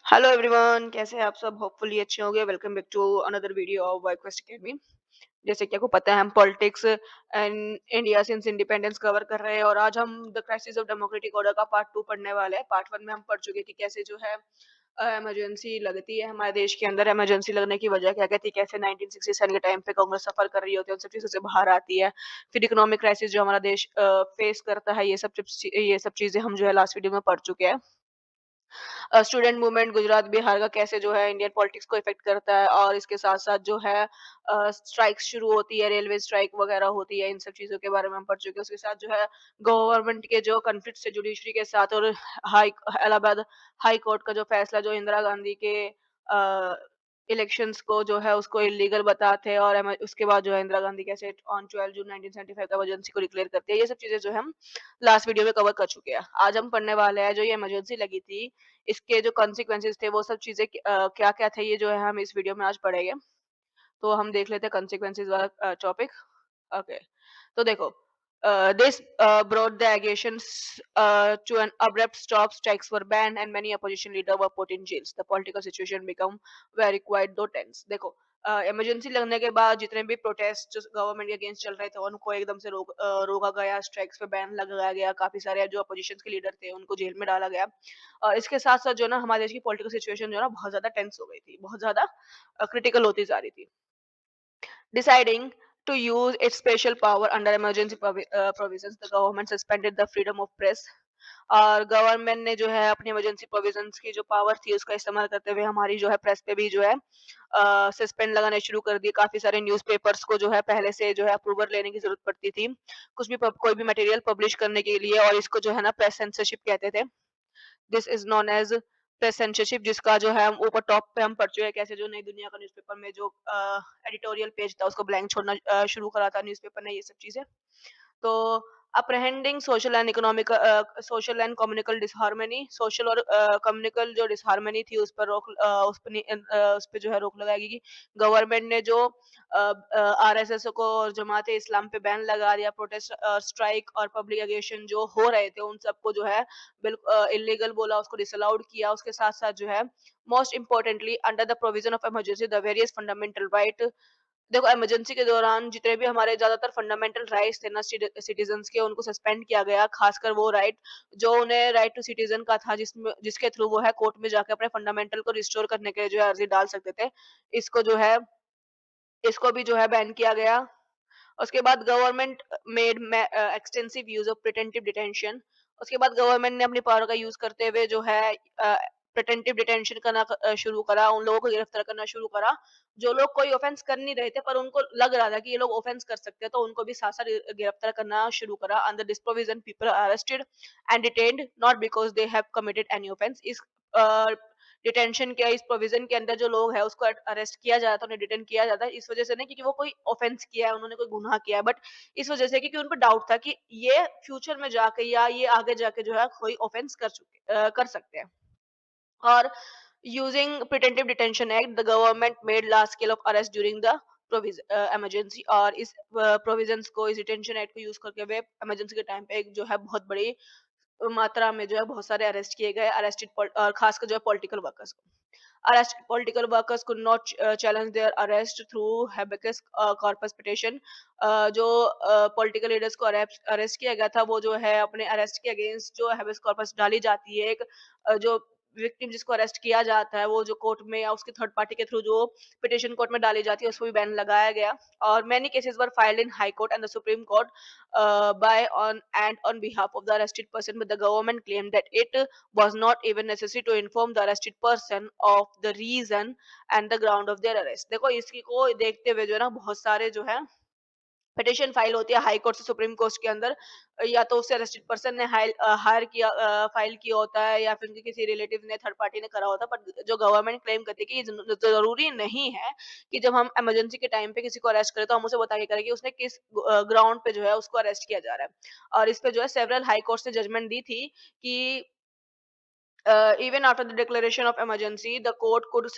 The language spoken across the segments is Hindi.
हेलो एवरीवन, कैसे हैं आप सब? होपफुली अच्छे होंगे। Welcome back to another video of Y quest academy. जैसे कि आपको पता है, हम politics and India since independence cover कर रहे हैं और आज हम the crisis of democratic order का पार्ट 2 पढ़ने वाले हैं। पार्ट 1 में हम पढ़ चुके हैं कि कैसे जो है इमरजेंसी लगती है हमारे देश के अंदर। इमरजेंसी लगने की वजह क्या क्या थी, कैसे 1967 के टाइम पे कांग्रेस सफर कर रही होती है, उन सब चीजों से बाहर आती है। फिर इकोनॉमिक क्राइसिस जो हमारा देश फेस करता है, ये सब चीजें हम जो है लास्ट वीडियो में पढ़ चुके हैं। स्टूडेंट मूवमेंट गुजरात बिहार का कैसे जो है इंडियन पॉलिटिक्स को इफेक्ट करता है, और इसके साथ साथ जो है स्ट्राइक्स शुरू होती है, रेलवे स्ट्राइक वगैरह होती है। इन सब चीजों के बारे में हम पढ़ चुके हैं। उसके साथ जो है गवर्नमेंट के जो कन्फ्लिक्ट है जुडिशरी के साथ, और हाई इलाहाबाद हाई कोर्ट का जो फैसला जो इंदिरा गांधी के इलेक्शंस को जो है उसको इलीगल बताते हैं, और उसके बाद जो है इंदिरा गांधी कैसे ऑन 12 जून 1975 का इमरजेंसी को डिक्लेयर करते हैं। ये सब चीजें जो है हम लास्ट वीडियो में कवर कर चुके हैं। आज हम पढ़ने वाले हैं जो ये इमरजेंसी लगी थी, इसके जो कॉन्सिक्वेंसेस थे, वो सब चीजें क्या-क्या थे, ये जो है हम इस वीडियो में आज पढ़ेंगे। तो हम देख लेते हैं कॉन्सिक्वेंसेस वाला टॉपिक। ओके, तो देखो, this brought the allegations to an abrupt stop. Strikes were banned and many opposition leaders were put in jails. The political situation become very quite though tense. देखो, इमरजेंसी लगने के बाद जितने भी प्रोटेस्ट जो गवर्नमेंट के अगेंस्ट चल रहे थे, उनको एकदम से रोका गया। स्ट्राइक्स पे बैन लगाया गया। काफी सारे जो अपोजिशन के लीडर थे उनको जेल में डाला गया। और इसके साथ साथ जो ना हमारे देश की पॉलिटिकल सिचुएशन जो है ना बहुत ज्यादा टेंस हो गई थी, बहुत ज्यादा क्रिटिकल होती जा रही थी। Deciding to use its special power under emergency provisions, the government suspended the freedom of press. और गवर्नमेंट ने जो है अपनी इमरजेंसी प्रोविजंस की जो पावर थी उसका इस्तेमाल करते हुए हमारी जो है प्रेस पे भी जो है सस्पेंड लगाने शुरू कर दिए। काफी सारे न्यूज़पेपर्स को जो है पहले से जो है अप्रूवल लेने की जरूरत पड़ती थी कुछ भी कोई भी मटेरियल पब्लिश करने के लिए, और इसको जो है ना प्रेस सेंसरशिप कहते थे। This is known as press censorship, जिसका जो है हम ऊपर टॉप पे हम पढ़ चुके हैं कैसे जो नई दुनिया का न्यूज़पेपर में जो एडिटोरियल पेज था उसको ब्लैंक छोड़ना शुरू करा था न्यूज़पेपर ने, ये सब चीजें। तो अप्रहेंडिंग सोशल एंड कम्युनिकल डिसहार्मनी, सोशल और कम्युनिकल जो डिसहार्मनी थी उस पर उस पे जो है रोक लगाएगी। गवर्नमेंट ने जो आरएसएस को और जमात इस्लाम पे बैन लगा दिया। प्रोटेस्ट, स्ट्राइक और पब्लिक एगेशन जो हो रहे थे उन सबको जो है बिल्कुल इलीगल बोला, उसको डिसअलाउड किया। उसके साथ साथ जो है most importantly under the provision of emergency the various fundamental right. देखो, इमरजेंसी के दौरान जितने भी हमारे ज्यादातर फंडामेंटल राइट्स थे ना सिटीजन्स के, उनको सस्पेंड किया गया। खासकर वो राइट जो उन्हें राइट टू सिटीजन का था, जिसके थ्रू वो है कोर्ट में जाकर अपने फंडामेंटल को रिस्टोर करने के लिए जो है अर्जी डाल सकते थे। इसको जो है इसको भी जो है बैन किया गया। उसके बाद government made extensive use of preventive detention. उसके बाद गवर्नमेंट ने अपनी पावर का यूज करते हुए जो है प्रिटेंटिव डिटेंशन करना शुरू करा, उन लोगों को गिरफ्तार करना शुरू करा जो लोग कोई ऑफेंस कर नहीं रहे थे पर उनको लग रहा था कि ये लोग ऑफेंस कर सकते हैं, तो उनको भी साथ साथ गिरफ्तार करना शुरू करा। Under this provision people are arrested and detained not because they have committed any offence. इस डिटेंशन के इस प्रोविजन के अंदर जो लोग है उसको अरेस्ट किया जाता है, उन्हें डिटेन किया जाता है इस वजह से नहीं क्योंकि वो कोई ऑफेंस किया है, उन्होंने कोई गुनाह किया है, बट इस वजह से क्योंकि उन पर डाउट था कि ये फ्यूचर में जाके या ये आगे जाके जो है कोई ऑफेंस कर सकते हैं। और using preventive detention act, the government made large scale of arrest during the emergency. और इस प्रोविजंस को, इस डिटेंशन एक्ट को यूज करके वे इमरजेंसी के टाइम पे एक जो है बहुत बड़ी मात्रा में जो है बहुत सारे अरेस्ट किए गए। अरेस्टेड और खासकर जो है पॉलिटिकल वर्कर्स को, arrested political workers could not challenge their arrest through habeas corpus petition। जो पॉलिटिकल लीडर्स को अरेस्ट किया गया था वो जो है अपने अरेस्ट के अगेंस्ट जो habeas corpus डाली जाती है, एक जो विक्टिम जिसको अरेस्ट किया जाता है वो जो कोर्ट में या उसके थर्ड पार्टी के थ्रू जो पिटिशन कोर्ट में डाली जाती है उसको भी बैन लगाया गया। और many cases were filed in high court and the supreme court by on behalf of the arrested person, but the government claimed that it was not even necessary to inform the arrested person of the reason and the ground of their arrest। देखो, इसकी को देखते हुए जो है ना बहुत सारे जो है पिटिशन फाइल होती है हाई कोर्ट से सुप्रीम कोर्ट के अंदर, या तो उससे अरेस्टेड पर्सन ने हायर किया, फाइल किया होता है, या फिर उनके किसी रिलेटिव ने, थर्ड पार्टी ने करा होता है। पर जो गवर्नमेंट क्लेम करती है कि ये जरूरी नहीं है कि जब हम इमरजेंसी के टाइम पे किसी को अरेस्ट करें तो हम उसे बता के करें कि उसने किस ग्राउंड पे जो है उसको अरेस्ट किया जा रहा है। और इस पे जो है सेवरल हाई कोर्ट ने जजमेंट दी थी कि even after the declaration of emergency, the court could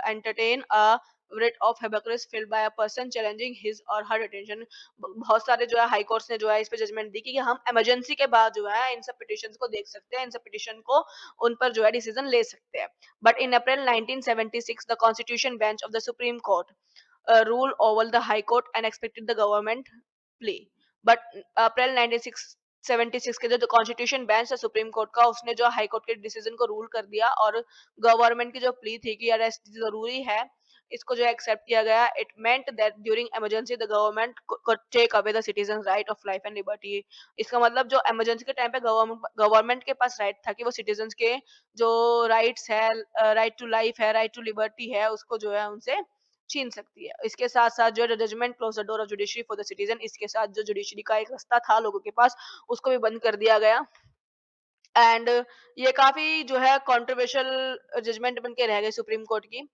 entertain a writ of habeas filed by a person challenging his or her detention। बहुत सारे जो है हाई कोर्ट्स ने जो है इस पे जजमेंट दी कि हम इमरजेंसी के बाद जो है इन सब पिटिशंस को देख सकते हैं, इन सब पिटिशन को उन पर जो है डिसीजन ले सकते हैं। But in April 1976 the constitution bench of the supreme court rule over the High Court and expected the government plea. But अप्रैल 1976 के जो कॉन्स्टिट्यूशन बेंच है सुप्रीम कोर्ट का, उसने जो हाई कोर्ट के डिसीजन को रूल कर दिया और गवर्नमेंट की जो प्ली थी कि अरेस्ट जरूरी है, इसको जो एक्सेप्ट किया गया। It meant that during emergency the government could take away the citizen right of life and liberty. इसका मतलब जो इमरजेंसी के टाइम पे गवर्नमेंट के पास राइट था कि वो सिटीजन के जो राइट्स है, राइट टू लाइफ है, राइट टू लिबर्टी है, उसको जो है उनसे छीन सकती है। इसके साथ-साथ जो judgment close the door of judiciary for the citizen, इसके साथ जो जुडिशरी का एक रास्ता था लोगों के पास, उसको भी बंद कर दिया गया। एंड ये काफी जो है कंट्रोवर्शियल जजमेंट बन के रह गई सुप्रीम कोर्ट की।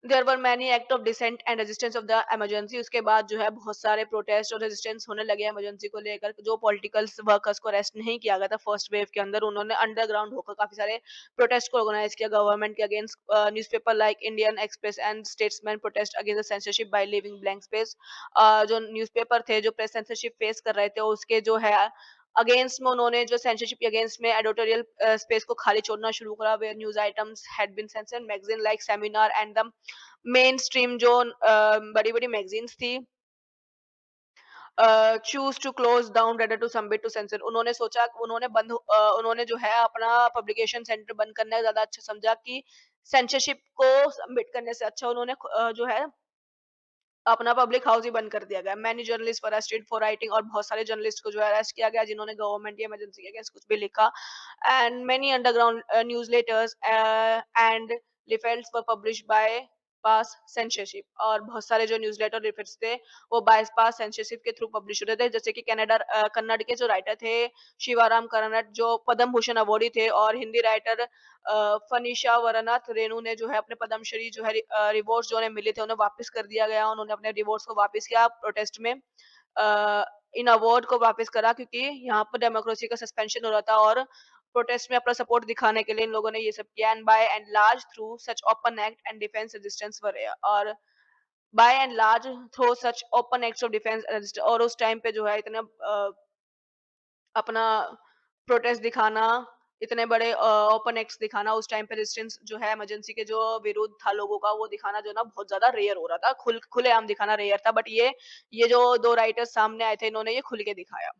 There were many act of dissent and resistance of the emergency. उसके बाद जो है बहुत सारे प्रोटेस्ट और रेजिस्टेंस होने लगे इमरजेंसी को लेकर। जो पॉलिटिकल वर्कर्स को अरेस्ट नहीं किया गया था फर्स्ट वेव के अंदर, उन्होंने अंडरग्राउंड होकर काफी सारे प्रोटेस्ट को ऑर्गेनाइज किया गवर्नमेंट के against. Newspaper like Indian express and statesman protest against the censorship by leaving blank space. जो न्यूज़पेपर थे जो प्रेस सेंसरशिप फेस कर रहे थे, उसके जो है अगेंस्ट में उन्होंने जो सेंसरशिप के अगेंस्ट में एडिटोरियल स्पेस को खाली छोड़ना शुरू करा। Where news items had been censored, magazine like seminar and the main stream जो बड़ी बड़ी मैगजीन्स थी choose to close down rather to submit to censor. उन्होंने सोचा, उन्होंने जो है अपना पब्लिकेशन सेंटर बंद करना ज्यादा अच्छा समझा कि सेंसरशिप को सबमिट करने से अच्छा। उन्होंने जो है अपना पब्लिक हाउस ही बंद कर दिया गया। Many journalist were arrested for writing, और बहुत सारे जर्नलिस्ट को जो है अरेस्ट किया गया जिन्होंने गवर्नमेंट या इमरजेंसी के अगेंस्ट कुछ भी लिखा। And many underground newsletters and leaflets were published by pass censorship, और बहुत सारे जो न्यूज़लेटर लिफलेट्स थे वो बाईपास सेंसरशिप के थ्रू पब्लिश होते थे। जैसे कि कन्नड़ के जो राइटर थे शिवाराम करनट, जो पद्म भूषण अवार्डी थे, और हिंदी राइटर फनीशा वरनाथ रेणु ने जो है अपने पद्मश्री जो है रिवॉर्ड्स जो उन्हें मिले थे उन्हें वापस कर दिया गया। उन्होंने अपने रिवॉर्ड्स को वापस किया प्रोटेस्ट में। इन अवार्ड को वापस करा क्योंकि यहाँ पर डेमोक्रेसी का सस्पेंशन हो रहा था, और प्रोटेस्ट में अपना सपोर्ट दिखाने के लिए इन लोगों ने ये सब किया। And by and large through such open act and defense resistance were, और by and large through such open acts of defense, और उस टाइम पे जो है इतने अपना प्रोटेस्ट दिखाना, इतने बड़े ओपन एक्ट्स दिखाना उस टाइम पे, रेजिस्टेंस जो है इमरजेंसी के जो विरोध था लोगों का वो दिखाना जो ना बहुत ज्यादा रेयर हो रहा था। खुलेआम दिखाना रेयर था, बट ये जो दो राइटर्स सामने आए थे इन्होंने ये खुल के दिखाया।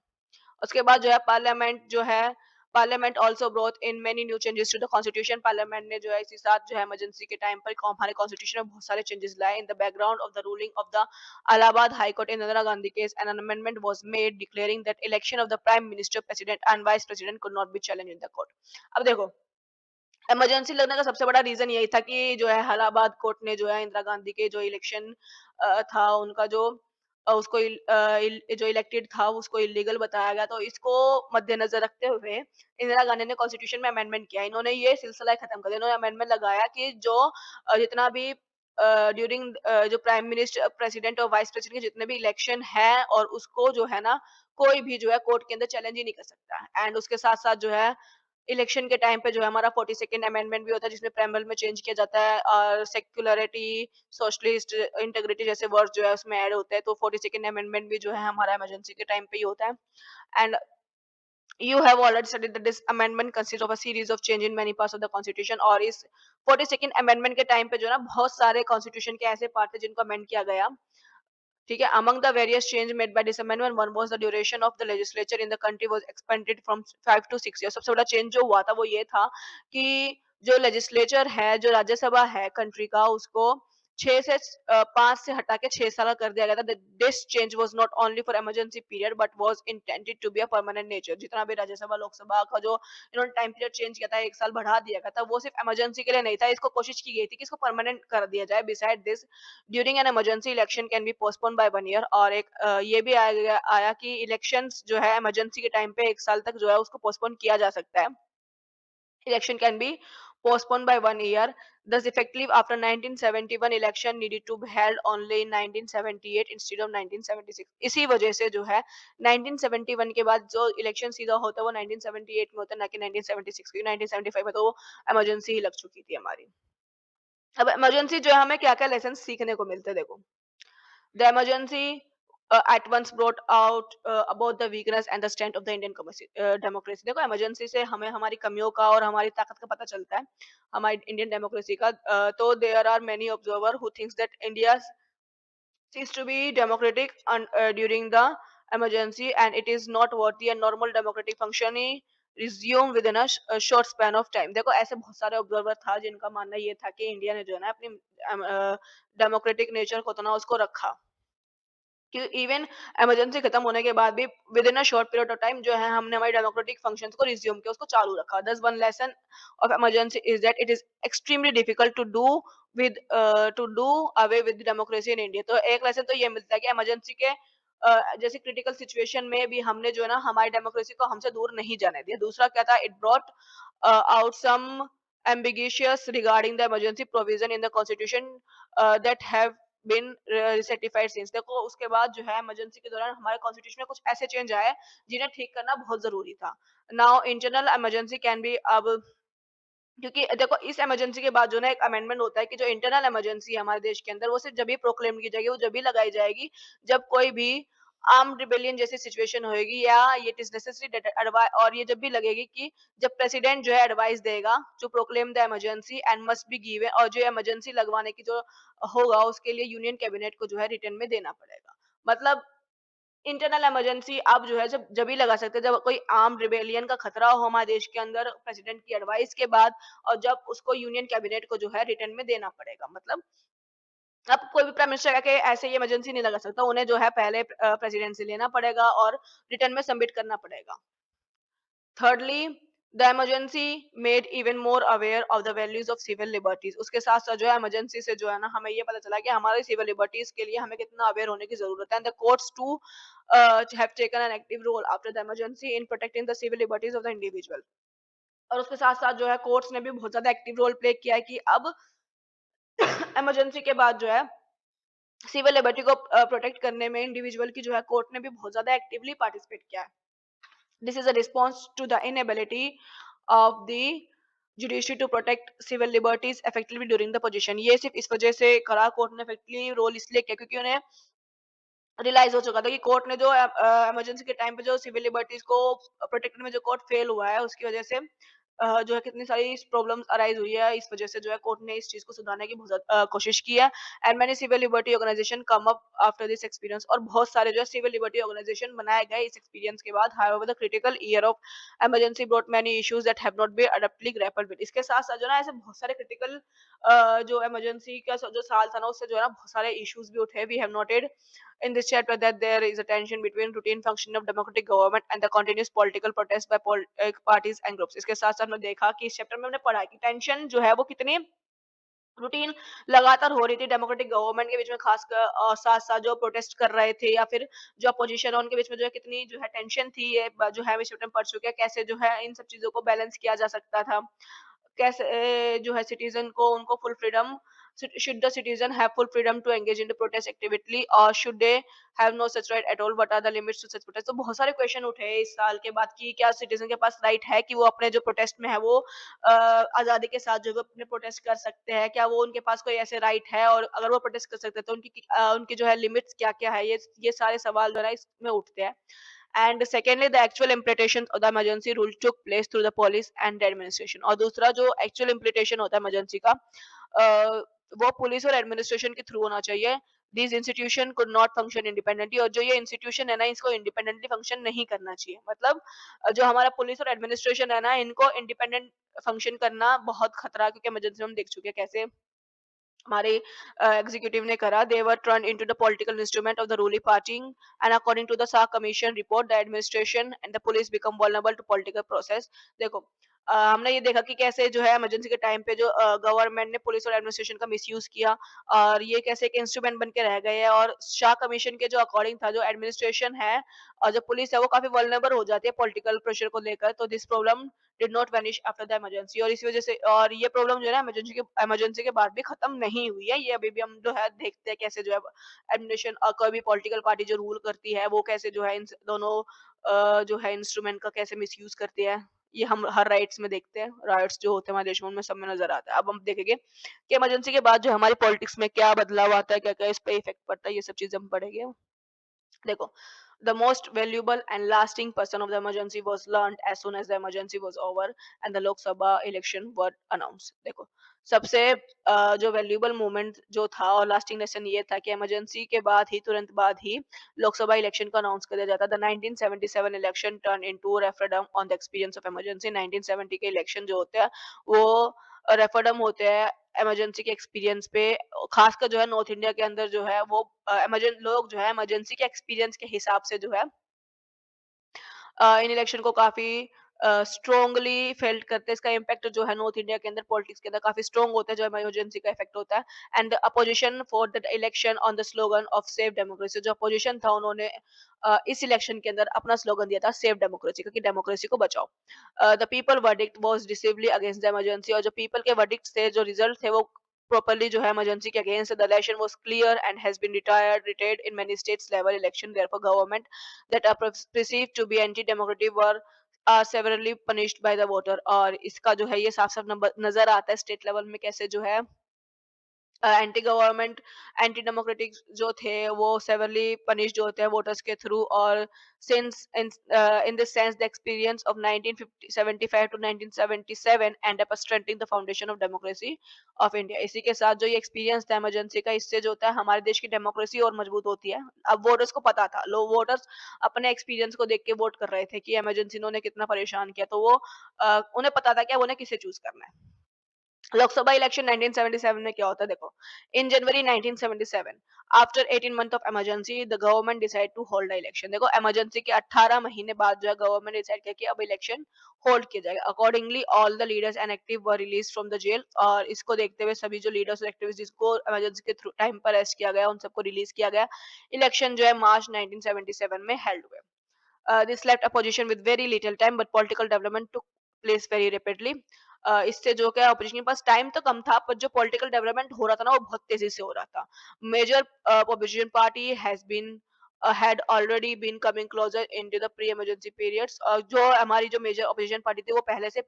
उसके बाद जो है parliament also brought in many new changes to the constitution. Parliament ने जो है इसी साथ जो है इमरजेंसी के टाइम पर हमारे कॉन्स्टिट्यूशन में बहुत सारे चेंजेस लाए। In the background of the ruling of the Allahabad High Court in Indira Gandhi case, an amendment was made declaring that election of the Prime Minister, President and Vice President could not be challenged in the court। अब देखो, इमरजेंसी लगने का सबसे बड़ा रीजन यही था कि जो है इलाहाबाद कोर्ट ने जो है इंदिरा गांधी के जो इलेक्शन था उनका जो जो इलेक्टेड था उसको इलीगल बताया गया। तो इसको मद्देनजर रखते हुए इंदिरा गांधी ने कॉन्स्टिट्यूशन में अमेंडमेंट किया। इन्होंने ये सिलसिला ही खत्म कर दिया। इन्होंने अमेंडमेंट लगाया कि जो जितना भी ड्यूरिंग जो प्राइम मिनिस्टर, प्रेसिडेंट और वाइस प्रेसिडेंट के जितने भी इलेक्शन है, और उसको जो है ना कोई भी जो है कोर्ट के अंदर चैलेंज ही नहीं कर सकता। एंड उसके साथ साथ जो है इलेक्शन के टाइम पे जो है हमारा 42nd अमेंडमेंट भी होता है जिसमें प्रेम्बल में चेंज किया जाता है, और सेक्युलरिटी, सोशलिस्ट, इंटीग्रिटी जैसे वर्ड्स जो है उसमें ऐड होते हैं। तो 42nd अमेंडमेंट भी जो है हमारा इमरजेंसी के टाइम पे ही होता है। And you have already studied that this amendment consists of a series of change in many parts of the constitution। और इस 42nd अमेंडमेंट के टाइम पे जो है ना बहुत सारे कॉन्स्टिट्यूशन के ऐसे पार्ट थे जिनको अमेंड किया गया। ठीक है, among the various change made by this amendment, one was the duration of the legislature in the country was expanded from 5 to 6 years। सबसे बड़ा चेंज जो हुआ था वो ये था कि जो लेजिस्लेचर है, जो राज्यसभा है कंट्री का, उसको 5 से हटा के 6 साल कर दिया गया था। This change was not only for emergency period but was intended to be a permanent nature. जितना भी राज्यसभा लोकसभा का जो इन्होंने टाइम पीरियड चेंज किया था, 1 साल बढ़ा दिया गया था, वो सिर्फ इमरजेंसी के लिए नहीं था। इसको कोशिश की गई थी कि इसको परमानेंट कर दिया जाए। Beside this, during an emergency election can be postpone by 1 year. और एक ये भी आया कि इलेक्शंस जो है इमरजेंसी के टाइम पे 1 साल तक जो है उसको पोस्टपोन किया जा सकता है। Election can be postponed by 1 year. Thus, effective after 1971 election needed to be held only in 1978 instead of 1976। इसी वजह से जो है 1971 के बाद जो इलेक्शन सीधा होता है वो 1978 में होता है, ना कि 1976, क्योंकि 1975 में तो वो इमरजेंसी ही लग चुकी थी हमारी। अब इमरजेंसी जो है हमें क्या-क्या लेसन सीखने को मिलते हैं देखो। The emergency at once brought out about the weakness and the strength of the Indian democracy. देखो इमरजेंसी से हमें हमारी कमियों का और हमारी ताकत का पता चलता है, हमारी इंडियन डेमोक्रेसी का। तो there are many observer who thinks that India ceased to be democratic during the emergency, and it is not worthy and normal democratic functioning resume within a short span of time। देखो ऐसे बहुत सारे ऑब्जर्वर था जिनका मानना ये था कि इंडिया ने जो है ना अपनी डेमोक्रेटिक नेचर को तो ना उसको रखा कि इवन इमरजेंसी खत्म होने के बाद भी with in a short period of time जो है हमने हमारी डेमोक्रेटिक फंक्शंस को रिज्यूम किया, उसको चालू रखा। दस one lesson of emergency is that it is extremely difficult with two do away with democracy in India. तो एक लेसन तो ये मिलता है कि इमरजेंसी के जैसे क्रिटिकल सिचुएशन में भी हमने जो है ना हमारी डेमोक्रेसी को हमसे दूर नहीं जाने दिया। दूसरा क्या था, it brought out some ambiguous regarding the emergency provision in the constitution that have been ratified since. देखो उसके बाद जो है इमरजेंसी के दौरान हमारे कॉन्स्टिट्यूशन में कुछ ऐसे चेंज आए जिन्हें ठीक करना बहुत जरूरी था। Now internal emergency can be अब, क्योंकि देखो इस इमरजेंसी के बाद जो ना एक अमेंडमेंट होता है कि जो इंटरनल इमरजेंसी है हमारे देश के अंदर वो सिर्फ जब भी प्रोक्लेम की जाएगी, वो जब भी लगाई जाएगी जब कोई भी आर्म्ड रिबेलियन जैसी सिचुएशन होएगी, या इट इज नेसेसरी और ये जब भी लगेगी कि जब प्रेसिडेंट जो है एडवाइस देगा to proclaim the emergency and must be given, और जो इमरजेंसी लगवाने की जो होगा उसके लिए यूनियन कैबिनेट को जो है रिटर्न में देना पड़ेगा। मतलब इंटरनल इमरजेंसी अब जो है जब ही लगा सकते हैं जब कोई आर्म्ड रिबेलियन का खतरा हो हमारे देश के अंदर प्रेसिडेंट की एडवाइस के बाद, और जब उसको यूनियन कैबिनेट को जो है रिटर्न में देना पड़ेगा। मतलब अब कोई भी प्राइम मिनिस्टर आके ऐसे ही इमरजेंसी नहीं लगा सकता, उन्हें जो है पहले प्रेसिडेंट से लेना पड़ेगा और रिटर्न में सबमिट करना पड़ेगा। Thirdly, the emergency made even more aware of the values of civil liberties। उसके साथ साथ जो है इमरजेंसी से जो है ना हमें ये पता चला कि हमारे सिविल लिबर्टीज के लिए हमें कितना अवेयर होने की जरूरत है। And the courts too have taken an active role after the emergency in protecting the civil liberties of the individual। और उसके साथ साथ जो है कोर्ट्स ने भी बहुत ज्यादा एक्टिव रोल प्ले किया है कि अब इमरजेंसी के बाद जो है सिविल लिबर्टी को प्रोटेक्ट करने में इंडिविजुअल की जो है कोर्ट ने भी बहुत ज्यादा एक्टिवली पार्टिसिपेट किया है। This is a response to the inability of the judiciary to protect civil liberties effectively during the position। ये सिर्फ इस वजह से करा कोर्ट ने effectively रोल इसलिए किया क्योंकि उन्हें रियलाइज हो चुका था कि कोर्ट ने जो इमरजेंसी के टाइम पे जो सिविल लिबर्टीज को प्रोटेक्ट में जो कोर्ट फेल हुआ है उसकी वजह से जो है कितनी सारी प्रॉब्लम्स अराइज हुई है। इस वजह से जो है कोर्ट ने इस चीज को सुधारने की बहुत कोशिश की है। एंड मैंने civil liberty organisation come up after this experience, और बहुत सारे जो है सिविल लिबर्टी ऑर्गेनाइजेशन बनाए गए इस एक्सपीरियंस के बाद। However the critical year of emergency brought many issues that have not been adeptly grappled with. इसके साथ साथ जो है ना ऐसे बहुत सारे क्रिटिकल जो इमरजेंसी का जो साल था ना उससे जो है ना बहुत सारे इश्यूज भी उठे। We have noted in this chapter that there is a tension between routine functioning of democratic government and the continuous political protest by parties and groups। इसके साथ साथ हमने देखा कि इस चैप्टर में हमने पढ़ा कि टेंशन जो है वो कितनी रूटीन लगातार हो रही थी डेमोक्रेटिक गवर्नमेंट के बीच में, खासकर साथ साथ जो प्रोटेस्ट कर रहे थे या फिर जो अपोजिशन है उनके बीच में जो है कितनी जो है टेंशन थी। ये जो है हम इस चैप्टर में पढ़ चुके हैं कैसे जो है इन सब चीजों को बैलेंस किया जा सकता था, कैसे जो है सिटीजन को उनको full freedom, should the citizen have full freedom to engage in the protest actively or should they have no such right at all, what are the limits to such protest। तो बहुत सारे क्वेश्चन उठे इस साल के बाद कि क्या सिटीजन के पास राइट है कि वो अपने जो प्रोटेस्ट में है वो आजादी के साथ जो है अपने प्रोटेस्ट कर सकते हैं, क्या वो उनके पास कोई ऐसे राइट है, और अगर वो प्रोटेस्ट कर सकते हैं तो उनकी जो है लिमिट्स क्या क्या है। ये सारे सवाल जो है ना इसमें उठते हैं। And secondly, the actual implementation of the emergency rule took place through the police and the administration। और दूसरा जो actual implementation होता है emergency का वो पुलिस और एडमिनिस्ट्रेशन के थ्रू होना चाहिए। These institution could not function independently। और जो ये इंस्टीट्यूशन है ना इसको इंडिपेंडेंटली फंक्शन नहीं करना चाहिए। मतलब जो हमारा पुलिस और एडमिनिस्ट्रेशन है ना इनको इंडिपेंडेंट फंक्शन करना बहुत खतरा, क्योंकि इमरजेंसी में हम देख चुके हैं कैसे हमारे एग्जीक्यूटिव ने करा। They were turned into the political instrument of the ruling party and according to the Shah commission report the administration and the police become vulnerable to political process. देखो हमने ये देखा कि कैसे जो है इमरजेंसी के टाइम पे जो गवर्नमेंट ने पुलिस और एडमिनिस्ट्रेशन का मिसयूज किया, और ये कैसे एक इंस्ट्रूमेंट बन के रह गए हैं। और शाह कमीशन के जो अकॉर्डिंग था जो एडमिनिस्ट्रेशन है और जो पुलिस है वो काफी वल्नरेबल हो जाती है पॉलिटिकल प्रेशर को लेकर। तो this problem did not vanish after the emergency. और इसी वजह से और ये प्रॉब्लम जो है ना इमरजेंसी के बाद भी खत्म नहीं हुई है। ये अभी भी हम जो है देखते हैं कैसे जो है एडमिनिस्ट्रेशन और कोई भी पॉलिटिकल पार्टी जो रूल करती है वो कैसे जो है इन दोनों जो है इंस्ट्रूमेंट का कैसे मिसयूज करती है। ये हम हर राइट्स में देखते हैं, राइट्स जो होते हैं हमारे देश में उनमें सब में नज़र आता है। अब हम देखेंगे कि इमरजेंसी के बाद जो हमारी पॉलिटिक्स में क्या बदलाव आता है, क्या-क्या इस पे इफ़ेक्ट पड़ता है, ये सब चीज़ें हम पढ़ेंगे। देखो, the most valuable and lasting person of the emergency was learned as soon as the emergency was over and the Lok Sabha election were announced। देखो, सबसे जो वैल्यूएबल मोमेंट जो था और लास्टिंग लेसन ये था कि इमरजेंसी के बाद ही तुरंत बाद ही लोकसभा इलेक्शन को अनाउंस कर दिया जाता था। 1977 election turn into referendum on the experience of emergency. 1970 के इलेक्शन जो होते हैं वो रेफरेंडम होते हैं इमरजेंसी के एक्सपीरियंस पे। खासकर जो है नॉर्थ इंडिया के अंदर जो है वो इमरजेंसी लोग जो है इमरजेंसी के एक्सपीरियंस के हिसाब से जो है इन इलेक्शन को काफी स्ट्रांगली फेल्ट करते हैं। इसका इम्पैक्ट जो है नॉर्थ इंडिया के अंदर पॉलिटिक्स के अंदर काफी स्ट्रांग होता है, जो इमरजेंसी का इफेक्ट होता है। And opposition for the election on the slogan of save democracy. जो अपोजिशन था उन्होंने इस इलेक्शन के अंदर अपना स्लोगन दिया था सेव डेमोक्रेसी का, कि डेमोक्रेसी को बचाओ। The people verdict was decisively against the emergency. और जो पीपल के वर्डिक्ट थे, जो रिजल्ट थे, वो properly जो है इमरजेंसी के against. The election was clear and has been retired in many states level election। therefore government that are perceived to be anti democratic were are severely punished by the voter। और इसका जो है ये साफ साफ नजर आता है स्टेट लेवल में कैसे जो है एंटी गवर्नमेंट एंटी डेमोक्रेटिक जो थे वो सेवरली पनिश्ड होते हैं वोटर्स के थ्रू। और since in this sense the experience of 1975 to 1977 and up strengthening the foundation of democracy of India. इसी के साथ जो ये एक्सपीरियंस था इमरजेंसी का, इससे जो होता है हमारे देश की डेमोक्रेसी और मजबूत होती है। अब वोटर्स को पता था, लोग वोटर्स अपने एक्सपीरियंस को देख के वोट कर रहे थे कि इमरजेंसी ने कितना परेशान किया, तो वो उन्हें पता था कि अब उन्हें किसे चूज करना है। लोकसभा इलेक्शन 1977 में क्या होता है देखो। In January 1977 after 18 month of emergency the government decide to hold the election. देखो इमरजेंसी के 18 महीने बाद जो है गवर्नमेंट डिसाइड किया कि अब इलेक्शन होल्ड किया जाएगा। Accordingly all the leaders and active were release from the jail. और इसको देखते हुए सभी जो लीडर्स और एक्टिविस्ट जिसको इमरजेंसी के थ्रू टाइम पर अरेस्ट किया गया उन सबको रिलीज किया गया। इलेक्शन जो है मार्च 1977 में हेल्ड हुए। This left a position with very little time, but political development took place very rapidly। इससे जो क्या ऑपोजिशन के पास टाइम तो कम था, पर जो पॉलिटिकल डेवलपमेंट हो रहा था ना वो बहुत तेजी से हो रहा था। Major opposition party has been had already been coming closer into the pre-emergency periods। जो हमारी जो मेजर ऑपोजिशन पार्टी थी वो पहले से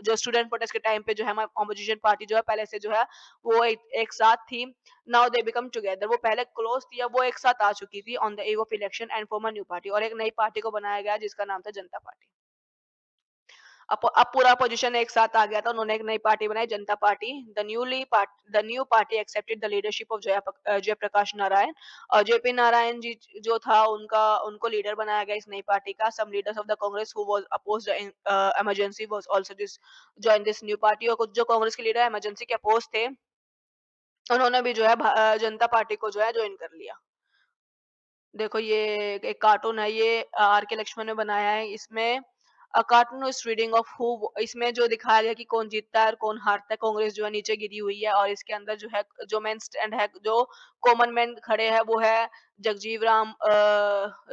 जो स्टूडेंट प्रोटेस्ट के टाइम पे जो है हमारी ऑपोजिशन पार्टी जो है पहले से जो है वो एक साथ थी। Now they become together. वो पहले क्लोज थी, अब वो एक साथ आ चुकी थी on the eve of election and form a new party. और एक नई पार्टी को बनाया गया जिसका नाम था जनता पार्टी। अब पूरा पोजीशन एक साथ आ गया था, उन्होंने एक नई पार्टी बनाई Janata party. The new party accepted the leadership of Jayaprakash Narayan. और जेपी नारायण जी जो था उनका उनको लीडर बनाया गया इस नई पार्टी का। Some leaders of the Congress who was opposed emergency was also this join this new party. और कुछ जो कांग्रेस के लीडर इमरजेंसी के अपोज थे उन्होंने भी जो है जनता पार्टी को जो है ज्वाइन कर लिया। देखो ये एक कार्टून है, ये आर के लक्ष्मण ने बनाया है। इसमें cartoon is reading of who. इसमें जो दिखाया गया कि कौन जीतता है और कौन हारता है। कांग्रेस जो है नीचे गिरी हुई है और इसके अंदर जो है जो मेन स्टैंड है, जो कॉमन मैन खड़े हैं वो है जगजीव राम,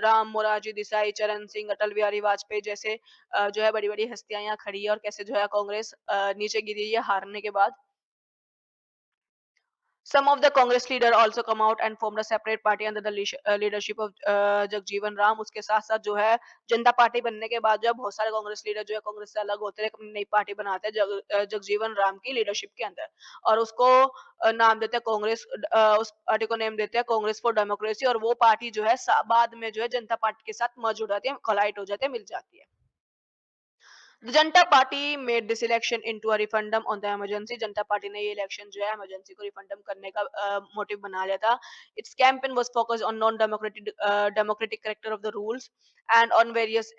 राम मोरारजी देसाई, चरण सिंह, अटल बिहारी वाजपेयी जैसे जो है बड़ी बड़ी हस्तियां यहाँ खड़ी है। और कैसे जो है कांग्रेस नीचे गिरी है हारने के बाद। Some of the Congress leader also come out and formed a separate party under the leadership of Jagjivan Ram. उसके साथ साथ जो है जनता पार्टी बनने के बाद जो है बहुत सारे कांग्रेस लीडर जो है कांग्रेस से अलग होते हैं, अपनी नई पार्टी बनाते हैं जगजीवन राम की लीडरशिप के अंदर। और उसको नाम देते हैं कांग्रेस। उस पार्टी को नेम देते हैं कांग्रेस फॉर डेमोक्रेसी। और वो पार्टी जो है बाद में जो है जनता पार्टी के साथ मर्ज हो जाती है, कोलाइड हो जाते हैं, मिल जाती है। The Janata party made this election into a referendum on the emergency. Janata party ने ये इलेक्शन जो है इमरजेंसी को रिफरेंडम करने का मोटिव बना लिया था। It's campaign was focused on non democratic democratic character of the rules and on various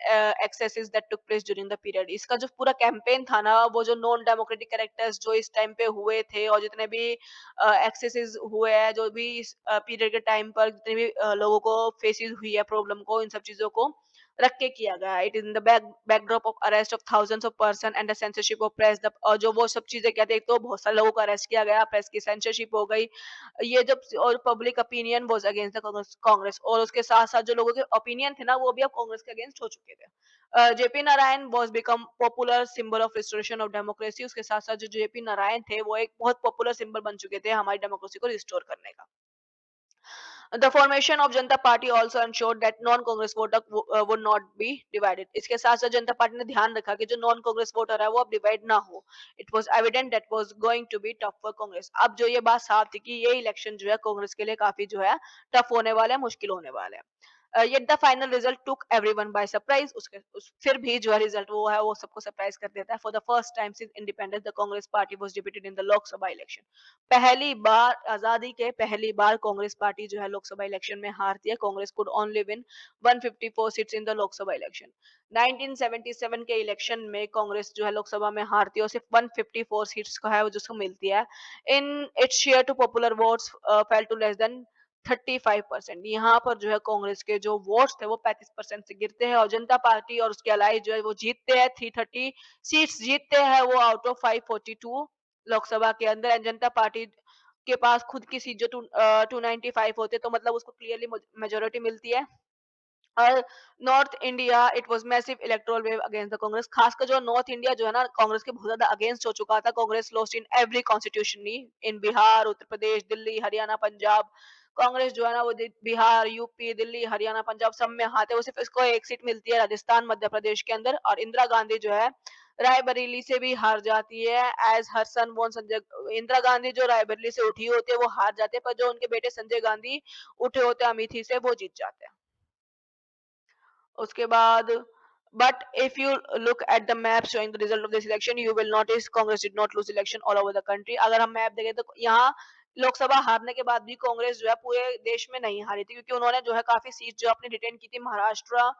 axes that took place during the period. इसका जो पूरा कैंपेन था ना वो जो नॉन डेमोक्रेटिक कैरेक्टर्स जो इस टाइम पे हुए थे और जितने भी एक्सेसेस हुए हैं जो भी इस पीरियड के टाइम पर जितने भी लोगों को फेसेस हुई है प्रॉब्लम को, इन सब चीजों को रख के किया गया। It is in the backdrop of arrest of thousands of person and the censorship of press. और जो वो सब चीजें कहते हैं, तो बहुत सारे लोगों को अरेस्ट किया गया, प्रेस की सेंसरशिप हो गई। ये जब और public opinion was against the Congress. और उसके साथ साथ जो लोगों के ओपिनियन थे ना वो भी अब कांग्रेस के अगेंस्ट हो चुके थे। JP Narayan was become popular symbol of restoration of democracy. उसके साथ साथ जो जेपी नारायण थे वो एक बहुत पॉपुलर सिंबल बन चुके थे हमारी डेमोक्रेसी को रिस्टोर करने का। The formation of Janata Party also ensured that non-Congress voter would not be divided. इसके साथ साथ जनता पार्टी ने ध्यान रखा कि जो नॉन कांग्रेस वोटर है वो अब डिवाइड ना हो. It was evident that was going to be tough for Congress. अब जो ये बात साफ थी कि ये इलेक्शन जो है कांग्रेस के लिए काफी जो है टफ होने वाला है, मुश्किल होने वाला है. Yet the final result took everyone by surprise. फिर भी जो है रिजल्ट वो है वो सबको सरप्राइज कर देता है. For the first time since independence, the Congress party was defeated in the Lok Sabha election. पहली बार आजादी के पहली बार कांग्रेस पार्टी जो है लोकसभा इलेक्शन में हारती है. Congress could only win 154 seats in the Lok Sabha election. 1977 के इलेक्शन में कांग्रेस जो है लोकसभा में हारती है और सिर्फ 154 सीट्स को है वो जिसको मिलती है. In its share to popular votes fell to less than 35%. यहाँ पर जो है कांग्रेस के जो वोट्स थे वो 35% से गिरते हैं और जनता पार्टी और उसके अलाई जो है वो जीतते हैं. 330 सीट्स जीतते हैं वो आउट ऑफ 542 लोकसभा के अंदर. एंड जनता पार्टी के पास खुद की सीट जो 295 होते तो मतलब उसको क्लियरली मेजोरिटी मिलती है. और north India it was massive electoral wave against the Congress. खासकर जो नॉर्थ इंडिया जो है ना कांग्रेस के बहुत ज्यादा अगेंस्ट हो चुका था. Congress lost in every constitutionally in Bihar, Uttar Pradesh, Delhi, Haryana, Punjab. Congress जो है ना वो बिहार, यूपी, दिल्ली, हरियाणा, पंजाब सब में हाथ है. वो सिर्फ इसको एक सीट मिलती है राजस्थान, मध्य प्रदेश के अंदर. और इंदिरा गांधी जो है रायबरेली से भी हार जाती है. एज हर सन बोर्न संजय, इंदिरा गांधी जो रायबरेली से उठी होती है वो हार जाते हैं, पर जो उनके बेटे संजय गांधी उठे होते हैं अमेठी से वो जीत जाते हैं. उसके बाद but if you look at the map showing the result of this election you will notice Congress did not lose election all over the country. अगर हम मैप देखें तो यहाँ लोकसभा हारने के बाद भी कांग्रेस जो है पूरे देश में नहीं हारी थी, क्योंकि उन्होंने जो है काफी सीट जो अपनी रिटेन की थी. महाराष्ट्र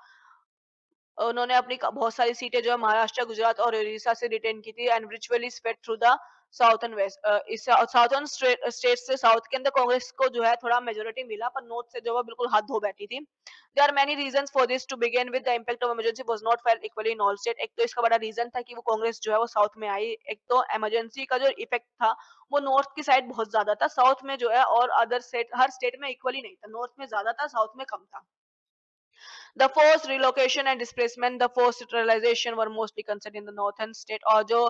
उन्होंने अपनी बहुत सारी सीटें जो है महाराष्ट्र, गुजरात और उड़ीसा से रिटेन की थी. एंड विचुअली spread through the south and west. इस साउथर्न स्टेट से साउथ के अंदर कांग्रेस को जो है थोड़ा मेजोरिटी मिला, पर नॉर्थ से जो है बिल्कुल हाथ धो बैठी थी. There are many reasons for this. To begin with the impact of emergency was not felt equally in all state. एक तो इसका बड़ा रीजन था कि वो कांग्रेस जो है वो साउथ में आई. एक तो इमरजेंसी का जो इफेक्ट था वो नॉर्थ की साइड बहुत ज्यादा था. साउथ में जो है और अदर स्टेट हर स्टेट में इक्वली नहीं था. नॉर्थ में ज्यादा था, साउथ में कम था. The forced relocation and displacement, the forced sterilization were mostly concerned in the northern state. और जो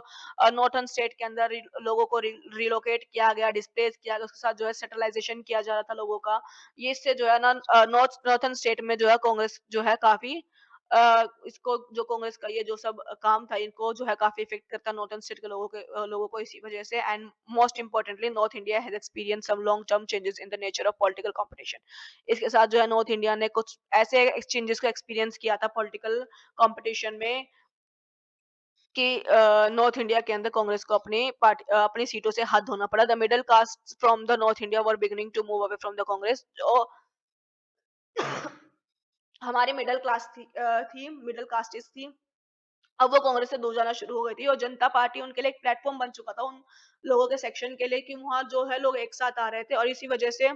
नॉर्थन स्टेट के अंदर लोगों को रिलोकेट किया गया, डिस्प्लेस किया गया, उसके साथ जो है सेटलाइजेशन किया जा रहा था लोगों का. ये इससे जो है ना नॉर्थन स्टेट में जो है कांग्रेस जो है काफी इसको जो कांग्रेस का ये जो सब काम था इनको जो है काफी इफेक्ट करता नॉर्थन स्टेट के लोगों को इसी वजह से. And most importantly north India has experience some long term changes in the nature of political competition. इसके साथ जो है नॉर्थ इंडिया ने कुछ ऐसे चेंजेस को एक्सपीरियंस किया था पॉलिटिकल कंपटीशन में कि नॉर्थ इंडिया के अंदर कांग्रेस को अपनी सीटों से हाथ धोना पड़ा. The middle caste from the north India were beginning to move away from the Congress. जो हमारी मिडिल क्लास थी मिडिल कास्टिस थी, अब वो कांग्रेस से दूर जाना शुरू हो गई थी. और जनता पार्टी उनके लिए एक प्लेटफॉर्म बन चुका था उन लोगों के सेक्शन के लिए कि वहां जो है लोग एक साथ आ रहे थे. और इसी वजह से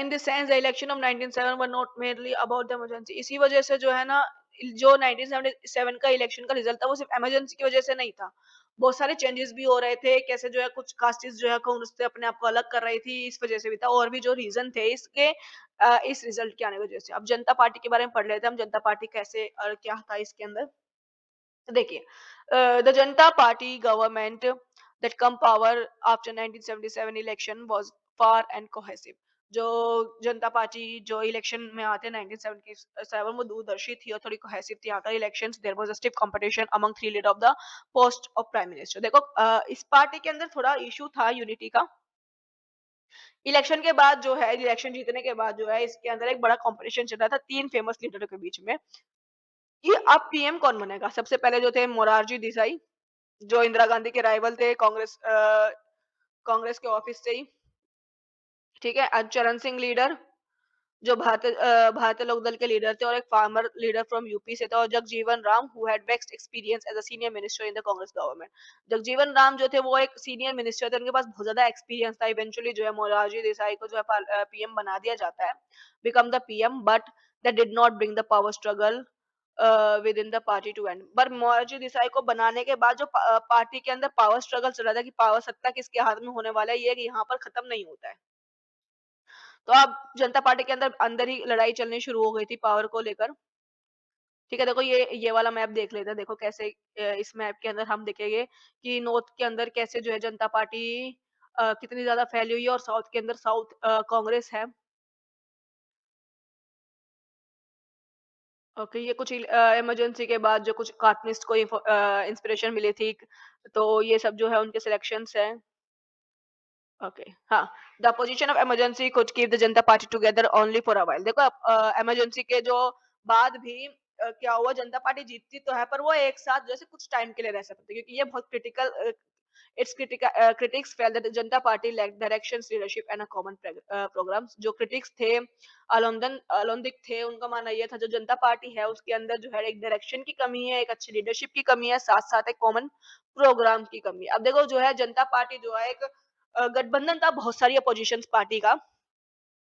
in the sense the election of 1977 were not mainly about the emergency. इसी वजह से जो है ना जो 1977 का इलेक्शन का रिजल्ट था वो सिर्फ इमरजेंसी की वजह से नहीं था. बहुत सारे चेंजेस भी हो रहे थे, कैसे जो है कुछ कास्टिस जो है कांग्रेस से अपने आप को अलग कर रही थी, इस वजह से भी था. और भी जो रीजन थे इसके इस रिजल्ट के आने की वजह से. अब जनता पार्टी के बारे में पढ़ लेते हैं हम, जनता पार्टी कैसे और क्या था इसके अंदर. तो देखिए the Janata party government that come power after 1977 election was far and cohesive. जो जनता पार्टी जो इलेक्शन में आते हैं 1977 वो दूरदर्शी थी और थोड़ी कोहेसिव थी. आकर elections there was a stiff competition among three leader of the post of prime minister. देखो इस पार्टी के अंदर थोड़ा इशू था यूनिटी का. इलेक्शन के बाद जो है इलेक्शन जीतने के बाद जो है इसके अंदर एक बड़ा कंपटीशन चल रहा था तीन फेमस लीडरों के बीच में कि अब पीएम कौन बनेगा. सबसे पहले जो थे मोरारजी देसाई जो इंदिरा गांधी के राइवल थे कांग्रेस के ऑफिस से ही. ठीक है. चरण सिंह लीडर जो भारतीय लोक दल के लीडर थे और एक फार्मर लीडर फ्रॉम यूपी से था. और Jagjivan Ram who had vast experience as a senior minister in the Congress government. Jagjivan Ram जो थे वो एक सीनियर मिनिस्टर थे, उनके पास बहुत ज्यादा एक्सपीरियंस था. इवेंचुअली जो है मोरारजी देसाई को जो है पीएम बना दिया जाता है, become the PM. But that did not bring the power struggle within the party to end. पर मोरारजी देसाई को बनाने के बाद जो पार्टी के अंदर पावर स्ट्रगल चल रहा था कि पावर सत्ता किसके हाथ में होने वाला है, ये कि यहाँ पर खत्म नहीं होता है. तो अब जनता पार्टी के अंदर ही लड़ाई चलनी शुरू हो गई थी पावर को लेकर. ठीक है. देखो ये वाला मैप देख लेते हैं. देखो कैसे इस मैप के अंदर हम देखेंगे कि नॉर्थ के अंदर कैसे जो है जनता पार्टी कितनी ज़्यादा फैली हुई है, और साउथ के अंदर कांग्रेस है। ओके, ये कुछ इमरजेंसी के बाद जो कुछ कार्टूनिस्ट को इंस्पिरेशन मिली थी, तो ये सब जो है उनके सिलेक्शंस हैं। ओके, हाँ। The position of emergency could keep the Janata party together only for a while. देखो, इमरजेंसी के जो बाद भी क्या हुआ, जनता पार्टी जीतती तो है, पर वो एक साथ जैसे कुछ टाइम के लिए रह सकती है, क्योंकि ये बहुत critics felt that the Janata Party lacked directions, leadership and a common programs। जो critics थे, अलोंदिक थे, उनका मानना ये था जो जनता पार्टी है उसके अंदर जो है एक डायरेक्शन की कमी है, एक अच्छी लीडरशिप की कमी है, साथ साथ एक कॉमन प्रोग्राम की कमी है। अब देखो जो है जनता पार्टी जो है एक गठबंधन था बहुत सारी अपोजिशन पार्टी का,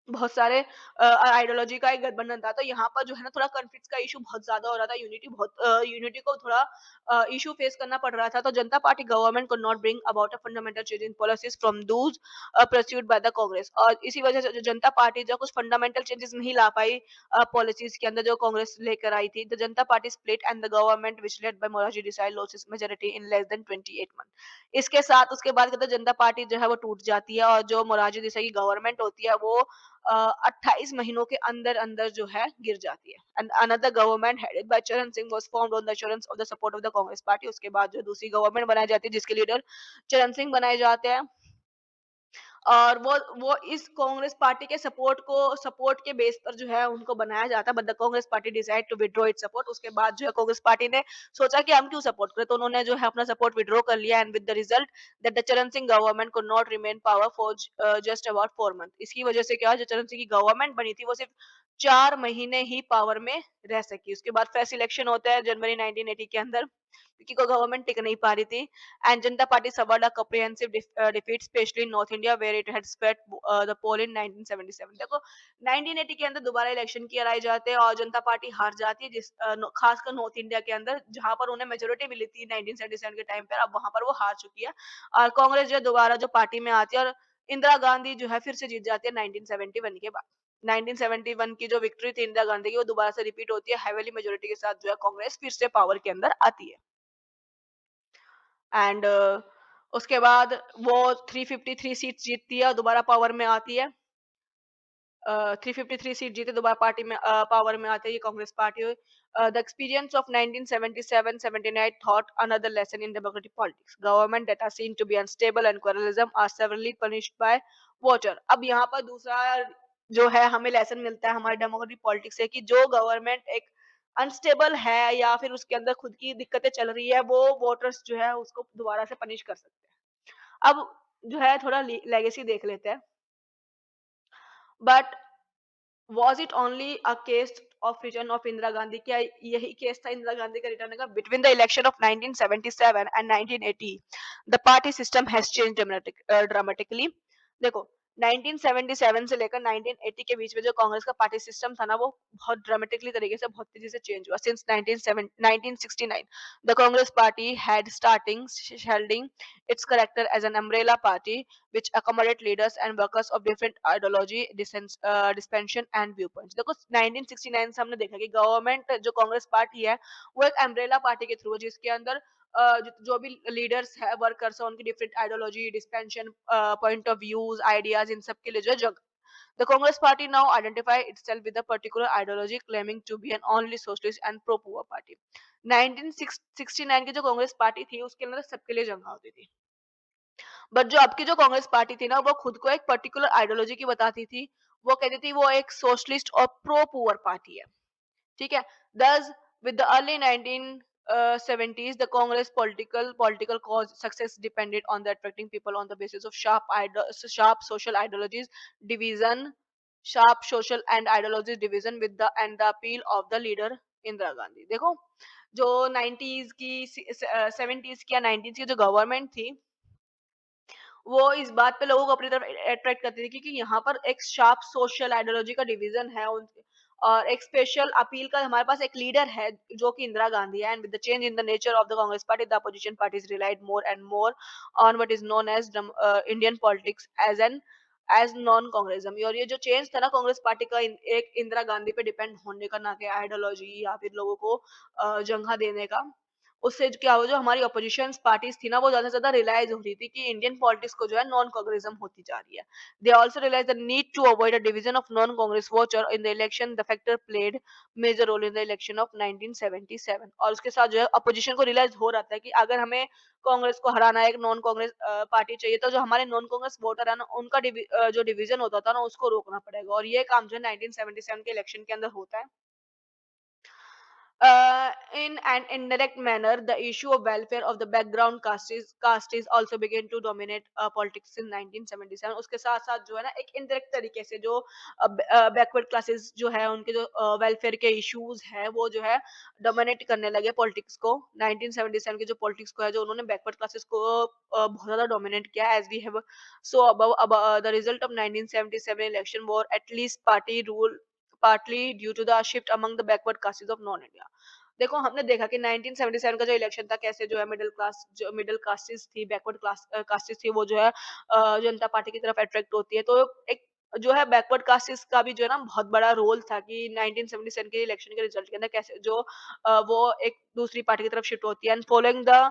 बहुत सारे आइडियोलॉजी का एक गठबंधन था, तो यहाँ पर जो है ना थोड़ा कॉन्फ्लिक्ट्स का इशू बहुत ज़्यादा हो रहा था, यूनिटी को थोड़ा इशू फेस करना पड़ रहा था, तो जनता party government could not bring about a fundamental change in policies from those pursued by the Congress, और इसी वजह से जो जनता पार्टी जो कुछ फंडामेंटल चेंजेस नहीं ला पाई पॉलिसीज के अंदर जो कांग्रेस लेकर आई थी। The Janata party split and the government which led by Morarji Desai lost its majority in less than 28 month. इसके साथ उसके बाद कहते हैं जनता पार्टी जो है वो टूट जाती है, और जो मोरारजी देसाई की गवर्नमेंट होती है वो 28 महीनों के अंदर-अंदर जो है गिर जाती है। And another government headed by Charan Singh was formed on the assurance of the support of the Congress party. उसके बाद जो दूसरी गवर्नमेंट बनाई जाती है जिसके लीडर चरण सिंह बनाए जाते हैं, और वो इस कांग्रेस पार्टी के सपोर्ट के बेस पर जो है उनको बनाया जाता है, but the Congress party decide to withdraw its support. उसके बाद जो है कांग्रेस पार्टी ने सोचा कि हम क्यों सपोर्ट करें, तो उन्होंने जो है अपना सपोर्ट विथड्रॉ कर लिया, and with the result that the Charan Singh government could not remain power for just about 4 month. इसकी वजह से क्या है, जो चरण सिंह की गवर्नमेंट बनी थी वो सिर्फ 4 महीने ही पावर में रह सकी। उसके बाद फ्रेश इलेक्शन होता है जनवरी 1980 के अंदर, क्योंकि कोई गवर्नमेंट टिक नहीं पा रही थी, and Janata Party suffered a comprehensive defeat, especially in North India, where it had spread the poll in 1977। देखो, 1980 के अंदर दोबारा इलेक्शन कराए जाते हैं और जनता पार्टी हार जाती है, खासकर नॉर्थ इंडिया के अंदर, जहां पर उन्हें मेजोरिटी मिली थी 1977 के टाइम पर, अब वहां पर वो हार चुकी है, और कांग्रेस जो है दोबारा जो पार्टी में आती है, और इंदिरा गांधी जो है फिर से जीत जाती है 1971 के बाद। 1971 की जो विक्ट्री थी इंदिरा गांधी की, वो दोबारा से रिपीट होती है, हैवीली मेजोरिटी के साथ जो है कांग्रेस फिर से पावर के अंदर आती है। एंड उसके बाद वो 353 सीट जीतती है और दोबारा पावर में आती है। 353 सीट जीते, दोबारा पार्टी में पावर में आती है ये Congress party. The experience of 1977-79 taught another lesson in democratic politics। Government that are seen to be unstable and quarrelism are severely punished by voter। अब यहाँ पर दूसरा जो है हमें लेसन मिलता है हमारे डेमोक्रेटिक पॉलिटिक्स से, कि जो गवर्नमेंट एक अनस्टेबल है या फिर उसके अंदर खुद की दिक्कतें चल रही है, वो वोटर्स जो है उसको दोबारा से पनिश कर सकते हैं। अब जो है थोड़ा लेगेसी देख लेते हैं। But was it only a case of return of Indira Gandhi? क्या यही केस था इंदिरा गांधी का रिटर्न का? Between the election of 1977 and 1980 the party system has change dramatically. देखो, 1977 से लेकर 1980 के बीच में जो कांग्रेस का पार्टी सिस्टम था ना, वो बहुत ड्रामेटिकली तरीके से बहुत तेजी से चेंज हुआ। Since 1969 the Congress party had starting shielding its character as an umbrella party which accommodate leaders and workers of different ideology, dispension and viewpoints। देखो, 1969 से हमने देखा कि गवर्नमेंट जो कांग्रेस पार्टी है वो एक अम्ब्रेला पार्टी के थ्रू है, जिसके अंदर जो भी लीडर्स है, वर्कर्स है, उनकी different ideology, dispensation, point of views, ideas, इन सब के लिए जो है जग। The Congress Party now identify itself with a particular ideology, claiming to be an only socialist and pro-poor party। 1969 की जो कांग्रेस पार्टी थी उसके अंदर सबके लिए जंग होती थी, बट जो आपकी जो कांग्रेस पार्टी थी ना, वो खुद को एक पर्टिकुलर आइडियोलॉजी की बताती थी। वो कहती थी वो एक सोशलिस्ट और प्रो पुअर पार्टी है। ठीक है। दस with the early 1970s the congress political cause success depended on the attracting people on the basis of sharp social ideologies division, sharp social and ideologies division with the and the appeal of the leader Indira Gandhi. देखो, जो 90s की 70s की या 90s की जो गवर्नमेंट थी, वो इस बात पे लोगों को अपनी तरफ अट्रैक्ट करती थी, क्योंकि यहाँ पर एक शार्प सोशल आइडियोलॉजी का डिवीजन है और एक स्पेशल अपील का हमारे पास एक लीडर है जो कि इंदिरा गांधी है। And with the change in the nature of the Congress party the opposition parties relied more and more on what is known as Indian politics as non congressism. और ये जो चेंज था ना कांग्रेस पार्टी का, एक इंदिरा गांधी पे डिपेंड होने का, ना कि आइडियोलॉजी या फिर लोगों को जंगा देने का, उससे क्या हुआ, जो हमारी अपोजिशन पार्टीज थी ना, वो ज्यादा से ज्यादा रियलाइज हो रही थी कि इंडियन पॉलिटिक्स को जो है नॉन कांग्रेसिज्म होती जा रही है। They also realise the need to avoid a division of non Congress voter in the election. The factor played major role in the election of 1977। और उसके साथ जो है अपोजिशन को रियलाइज हो रहा था कि अगर हमें कांग्रेस को हराना है, एक नॉन कांग्रेस पार्टी चाहिए, तो जो हमारे नॉन कांग्रेस वोटर है ना, उनका जो डिवीजन होता था ना, उसको रोकना पड़ेगा। और ये काम जो है 1977 के इलेक्शन के अंदर होता है। In an indirect manner, the issue of welfare of the background caste is also began to dominate politics in 1977। उसके साथ साथ जो है ना, एक indirect तरीके से जो बैकवर्ड क्लासेस जो है, उनके जो वेलफेयर के इश्यूज है, वो जो है डोमिनेट करने लगे पॉलिटिक्स को। 1977 के जो पॉलिटिक्स को है, जो उन्होंने बैकवर्ड क्लासेस को बहुत ज्यादा डोमिनेट किया। एज वी हैव सो अब the result of 1977 election war at least party rule partly due to the shift among the backward castes of non India। देखो, हमने देखा कि 1977 का जो इलेक्शन था, कैसे जो है मिडिल कास्टेस थी, बैकवर्ड क्लास कास्टेस थी, वो जो है जनता पार्टी की तरफ अट्रैक्ट होती है। तो एक जो है बैकवर्ड कास्टेस का भी जो है ना, बहुत बड़ा रोल था कि 1977 के इलेक्शन के रिजल्ट के अंदर कैसे जो वो एक दूसरी पार्टी की तरफ शिफ्ट होती है। And following the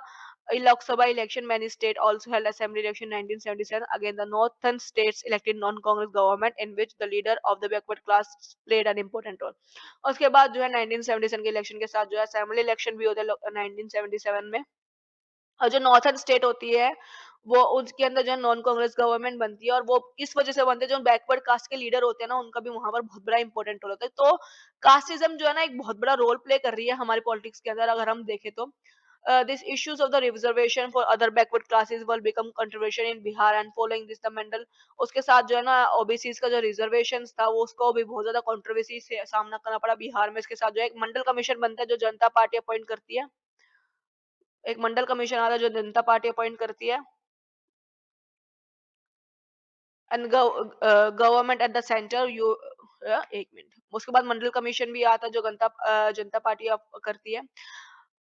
Lok Sabha election, many states also held assembly election 1977. Again, the northern states elected non-Congress government in which the leader of the backward class played an important role। और उसके बाद जो है 1977 के इलेक्शन के साथ जो है असेंबली इलेक्शन भी होते हैं 1977 में। और जो नॉर्थर्न स्टेट होती है, वो उसके अंदर जो है नॉन कांग्रेस गवर्नमेंट बनती है। और वो किस वजह से बनते हैं, जो बैकवर्ड कास्ट के लीडर होते हैं ना, उनका भी वहां पर बहुत बड़ा इंपॉर्टेंट रोल होता है। तो कास्टिज्म जो है ना, एक बहुत बड़ा रोल प्ले कर रही है हमारी पॉलिटिक्स के अंदर, अगर हम देखें तो। These issues of the reservation for other backward classes will become controversial in Bihar and following this the Mandal। उसके साथ जो है ना, ओबीसीज का जो रिजर्वेशन था, वो उसको भी बहुत ज्यादा कंट्रोवर्सी से सामना करना पड़ा बिहार में। इसके साथ जो है एक मंडल कमीशन बनता है, जो जनता पार्टी अपॉइंट करती है। एक मंडल कमीशन आता है, जो जनता पार्टी अपॉइंट करती है। And government at the centre you एक मिनट, उसके बाद मंडल कमीशन भी आता है, जो जनता पार्टी करती है।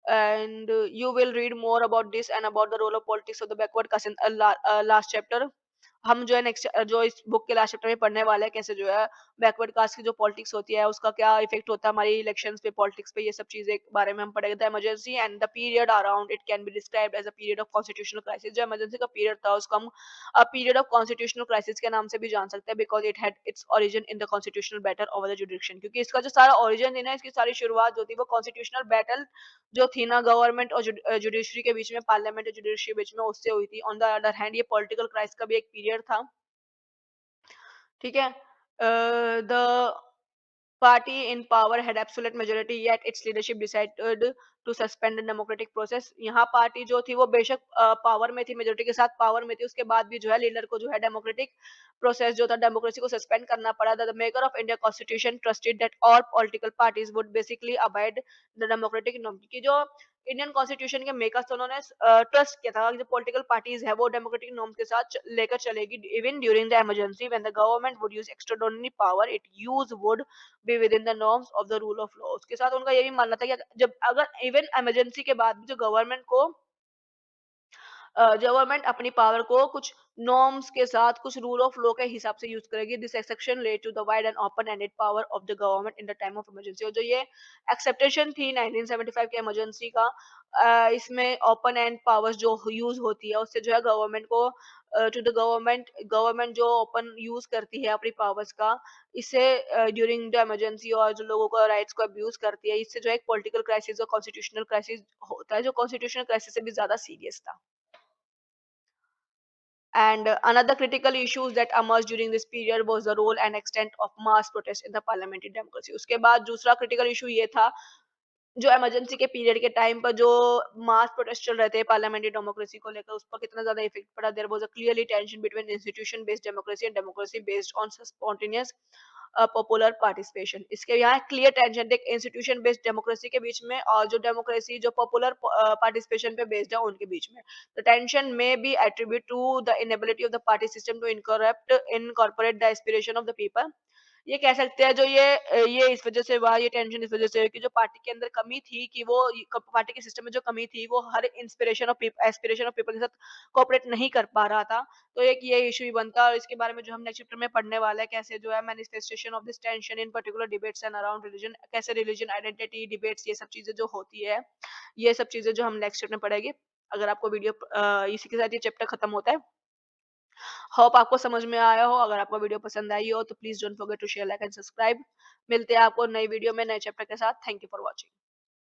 And you will read more about this and about the role of politics of the backward caste in last chapter। हम जो है नेक्स्ट जो इस बुक के लास्ट चैप्टर में पढ़ने वाले हैं, कैसे जो है बैकवर्ड कास्ट की जो पॉलिटिक्स होती है, उसका क्या इफेक्ट होता है हमारी इलेक्शंस पे, पॉलिटिक्स पे, ये सब चीजें के बारे में हम पढ़ेंगे। The emergency and the period around it can be described as a period of constitutional crisis. जो इमरजेंसी का पीरियड था, उसको हम पीरियड ऑफ कॉन्स्टिट्यूशनल क्राइसिस के नाम से भी जान सकते हैं, because it had its origin in the constitutional battle over the जुडिक्शन। क्योंकि इसका जो सारा ओरिजिन है ना, इसकी सारी शुरुआत जो थी, वो कॉन्स्टिट्यूशनल बैटल जो थी ना, गवर्नमेंट और जुडिशरी के बीच में, पार्लियामेंट और जुडिशरी के बीच में, उससे हुई थी। ऑन द अदर हैंड, ये पॉलिटिकल क्राइसिस का भी एक पीरियड था। ठीक है। The party in power had absolute majority, yet its leadership decided to suspend the democratic process। यहाँ पार्टी जो थी, वो बेशक पावर में थी, मेजोरिटी के साथ पावर में थी, उसके बाद भी जो है लीडर को जो है डेमोक्रेटिक प्रोसेस जो था, डेमोक्रेसी को सस्पेंड करना पड़ा। The maker of India constitution trusted that all political parties would basically abide the democratic norm. की जो इंडियन कॉन्स्टिट्यूशन के मेकर्स थे, उन्होंने ट्रस्ट किया था कि जो पॉलिटिकल पार्टीज है, वो डेमोक्रेटिक नॉर्म के साथ लेकर चलेगी। Even during the emergency when the government would use extraordinary power, it use would be with in the norms of the rule of law. उसके साथ उनका ये भी मानना था कि जब अगर इवन इमरजेंसी के बाद भी जो गवर्नमेंट को गवर्नमेंट अपनी पावर को कुछ नॉर्म्स के साथ, कुछ रूल ऑफ लॉ के हिसाब से यूज करेगी। This exception led to the wide and open ended power of the government in the time of emergency. और जो ये एक्सेप्टेशन थी 1975 के इमरजेंसी का, इसमें ओपन एंड पावर्स जो यूज होती है, उससे जो है गवर्नमेंट को टू द गवर्नमेंट जो ओपन यूज करती है अपनी पावर्स का, इससे ड्यूरिंग द इमरजेंसी, और जो लोगों को राइट्स को अब्यूज करती है, इससे जो है एक पॉलिटिकल क्राइसिस और कॉन्स्टिट्यूशनल क्राइसिस होता है, जो कॉन्स्टिट्यूशनल क्राइसिस से भी ज्यादा सीरियस था। And another critical issues that emerged during this period was the role and extent of mass protest in the parliamentary democracy। उसके बाद दूसरा क्रिटिकल इशू ये था, जो इमरजेंसी के पीरियड के टाइम पर जो मास प्रोटेस्ट चल रहे थे पार्लियामेंट्री डेमोक्रेसी को लेकर, उस पर कितना ज्यादा इफेक्ट पड़ा। There was a clearly tension between institution based democracy and democracy based on spontaneous popular participation. इसके यहाँ क्लियर टेंशन देख इंस्टीट्यूशन बेस्ड डेमोक्रेसी के बीच में, और जो डेमोक्रेसी जो पॉपुलर पार्टिसिपेशन पे बेस्ड है, उनके बीच में। The tension may be attribute to the inability of the party system to incorrupt incorporate the aspiration of the people. ये कह सकते हैं जो ये इस वज़ह से हुआ, ये टेंशन इस वज़ह से हुई कि जो पार्टी के अंदर कमी थी कि वो इ क पार्टी के सिस्टम में जो कमी थी, वो हर एस्पिरेशन ऑफ पीपल के साथ कोऑपरेट नहीं कर पा रहा था। तो एक ये इश्यू भी बनता है और इसके बारे में जो हम नेक्स्ट चैप्टर में पढ़ने वाले हैं, कैसे जो है manifestation of this tension in particular debates and around religion, कैसे रिलिजन, आइडेंटिटी, डिबेट्स ये सब चीज़ें जो होती है, ये सब चीज़ें जो हम नेक्स्ट चैप्टर में पढ़ेंगे। अगर आपको इसी के साथ ये चैप्टर खत्म होता है। होप आपको समझ में आया हो। अगर आपको वीडियो पसंद आई हो तो please don't forget to share, like and subscribe. मिलते हैं आपको नई वीडियो में नए चैप्टर के साथ। Thank you for watching.